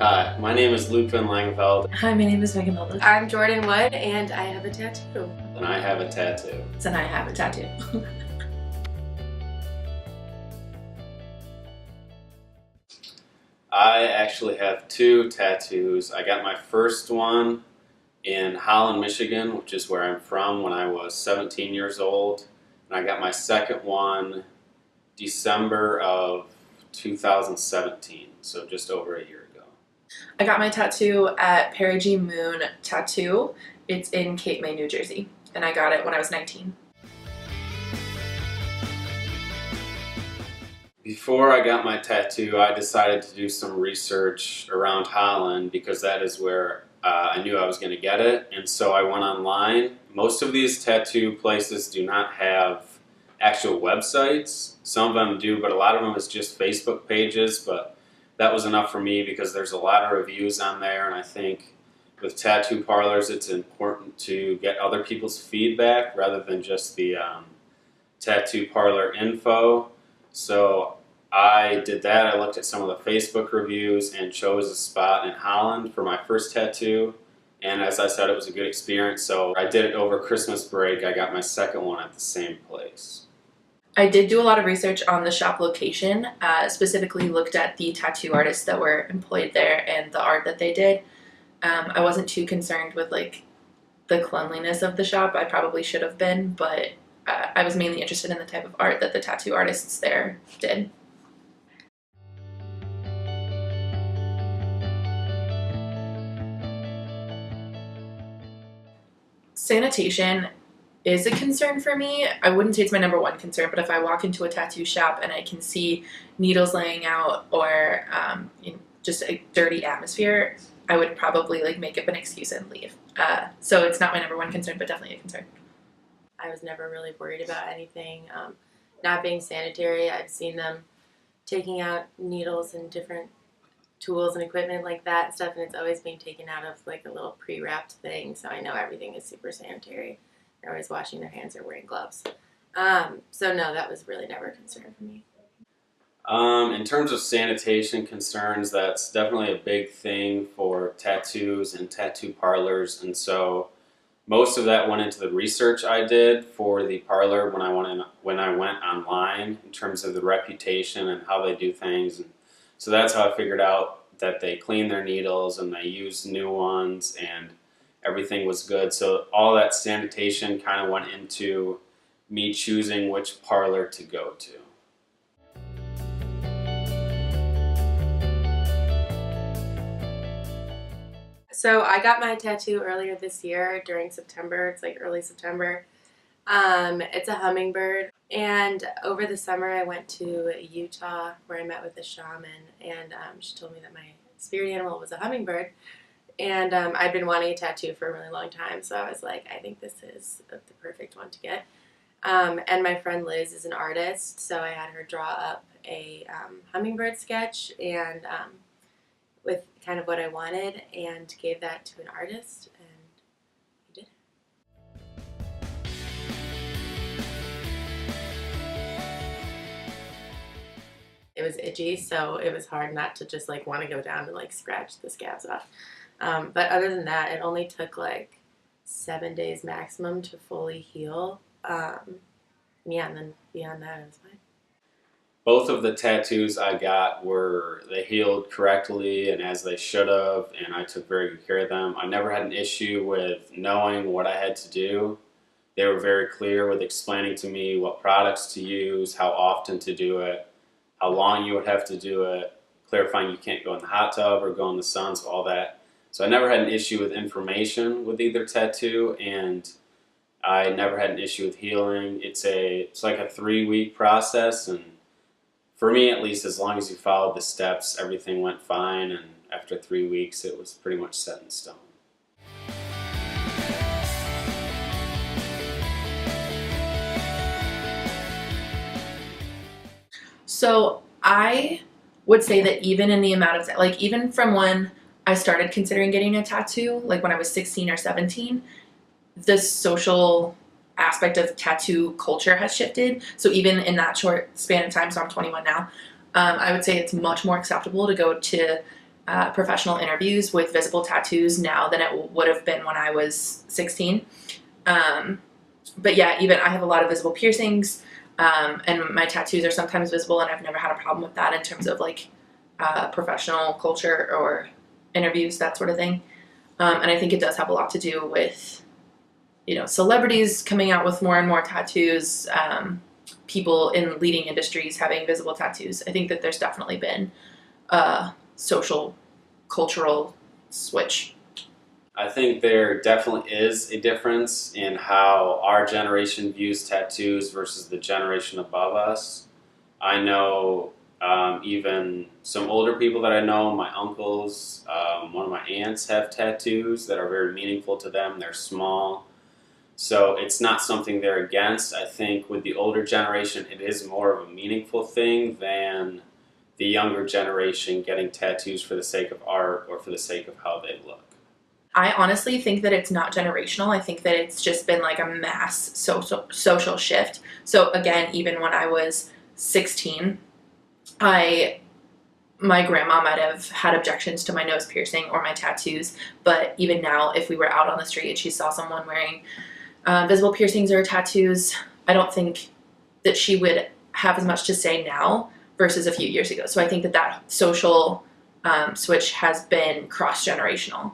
Hi, my name is Luke Van Langeveld, Hi, my name is Megan Melvin. I'm Jordan Wood, and I have a tattoo. and I have a tattoo. And I have a tattoo. I actually have two tattoos. I got my first one in Holland, Michigan, which is where I'm from, when I was 17 years old. And I got my second one December of 2017, so just over a year ago. I got my tattoo at Perry G. Moon Tattoo. It's in Cape May, New Jersey, and I got it when I was 19. Before I got my tattoo, I decided to do some research around Holland because that is where I knew I was going to get it. And so I went online. Most of these tattoo places do not have actual websites. Some of them do, but a lot of them is just Facebook pages. But that was enough for me because there's a lot of reviews on there. And I think with tattoo parlors, it's important to get other people's feedback rather than just the tattoo parlor info. So I did that. I looked at some of the Facebook reviews and chose a spot in Holland for my first tattoo. And as I said, it was a good experience. So I did it over Christmas break. I got my second one at the same place. I did do a lot of research on the shop location, specifically looked at the tattoo artists that were employed there and the art that they did. I wasn't too concerned with the cleanliness of the shop. I probably should have been, but I was mainly interested in the type of art that the tattoo artists there did. Sanitation is a concern for me. I wouldn't say it's my number one concern, but if I walk into a tattoo shop and I can see needles laying out or just a dirty atmosphere, I would probably make up an excuse and leave. So it's not my number one concern, but definitely a concern. I was never really worried about anything not being sanitary. I've seen them taking out needles and different tools and equipment like that and stuff, and it's always being taken out of a little pre-wrapped thing, so I know everything is super sanitary. They're always washing their hands or wearing gloves. So no, that was really never a concern for me. In terms of sanitation concerns, that's definitely a big thing for tattoos and tattoo parlors. And so most of that went into the research I did for the parlor when I went online in terms of the reputation and how they do things. And so that's how I figured out that they clean their needles and they use new ones and everything was good. So all that sanitation kind of went into me choosing which parlor to go to. So I got my tattoo earlier this year during September. It's early September. It's a hummingbird. And over the summer I went to Utah where I met with a shaman, and she told me that my spirit animal was a hummingbird. And I'd been wanting a tattoo for a really long time, so I was like, I think this is the perfect one to get. And my friend Liz is an artist, so I had her draw up a hummingbird sketch and with kind of what I wanted, and gave that to an artist, and he did it. It was itchy, so it was hard not to just want to go down and scratch the scabs off. But other than that, it only took 7 days maximum to fully heal. Yeah, and then beyond that, it was fine. Both of the tattoos I got they healed correctly and as they should have, and I took very good care of them. I never had an issue with knowing what I had to do. They were very clear with explaining to me what products to use, how often to do it, how long you would have to do it, clarifying you can't go in the hot tub or go in the sun, so all that. So I never had an issue with information with either tattoo, and I never had an issue with healing. It's like a 3-week process, and for me at least, as long as you followed the steps, everything went fine, and after 3 weeks it was pretty much set in stone. So I would say that even in the amount of even from when I started considering getting a tattoo, when I was 16 or 17, the social aspect of tattoo culture has shifted. So even in that short span of time, so I'm 21 now, I would say it's much more acceptable to go to professional interviews with visible tattoos now than it would have been when I was 16. But yeah, even I have a lot of visible piercings, and my tattoos are sometimes visible, and I've never had a problem with that in terms of like professional culture or interviews, that sort of thing. And I think it does have a lot to do with, celebrities coming out with more and more tattoos, people in leading industries having visible tattoos. I think that there's definitely been a social, cultural switch. I think there definitely is a difference in how our generation views tattoos versus the generation above us. I know even some older people that I know, my uncles, one of my aunts have tattoos that are very meaningful to them. They're small. So it's not something they're against. I think with the older generation, it is more of a meaningful thing than the younger generation getting tattoos for the sake of art or for the sake of how they look. I honestly think that it's not generational. I think that it's just been like a mass social shift. So again, even when I was 16, my grandma might have had objections to my nose piercing or my tattoos, but even now, if we were out on the street and she saw someone wearing visible piercings or tattoos, I don't think that she would have as much to say now versus a few years ago. So I think that social switch has been cross-generational.